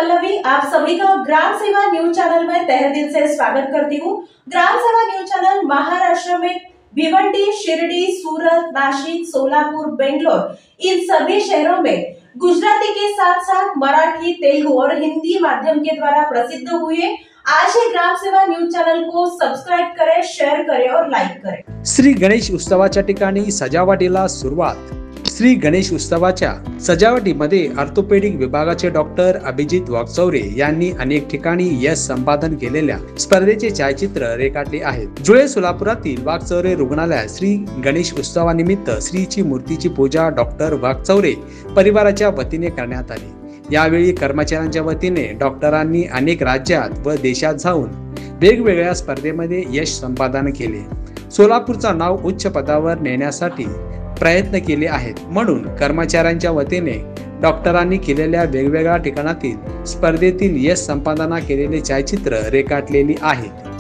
पल्लवी, आप सभी का ग्राम सेवा न्यूज चैनल में तहे दिल से स्वागत करती हूँ। ग्राम सेवा न्यूज चैनल महाराष्ट्र में भिवंडी, शिरडी, सूरत, नासिक, सोलापुर, बेंगलोर इन सभी शहरों में गुजराती के साथ साथ मराठी, तेलुगु और हिंदी माध्यम के द्वारा प्रसिद्ध हुए। आज ही ग्राम सेवा न्यूज चॅनल को सबस्क्राइब करें, शेअर करें और लाईक करें। श्री गणेश उत्सवाच्या ठिकाणी सजावटीला सुरुवात। श्री गणेश उत्सवाच्या सजावटीमध्ये ऑर्थोपेडिक विभागाचे डॉक्टर अभिजित वागचौरे यांनी अनेक ठिकाणी यश संपादन केलेल्या स्पर्धेचे छायाचित्र रेखाटले आहेत। जुळे सोलापुरातील वागचौरे रुग्णालयात श्री गणेश उत्सवानिमित्त श्रीची मूर्तीची पूजा डॉक्टर वागचौरे परिवाराच्या वतीने करण्यात आली। यावेळी कर्मचाऱ्यांच्या वतीने डॉक्टरांनी अनेक राज्यात व देशात जाऊन वेगवेगळ्या स्पर्धेमध्ये यश संपादन केले। सोलापूरचं नाव उच्च पदावर नेण्यासाठी प्रयत्न केले आहेत, म्हणून कर्मचाऱ्यांच्या वतीने डॉक्टरांनी केलेल्या वेगवेगळ्या ठिकाणातील स्पर्धेतील यश संपादना केलेले छायाचित्र रेखाटलेली आहेत।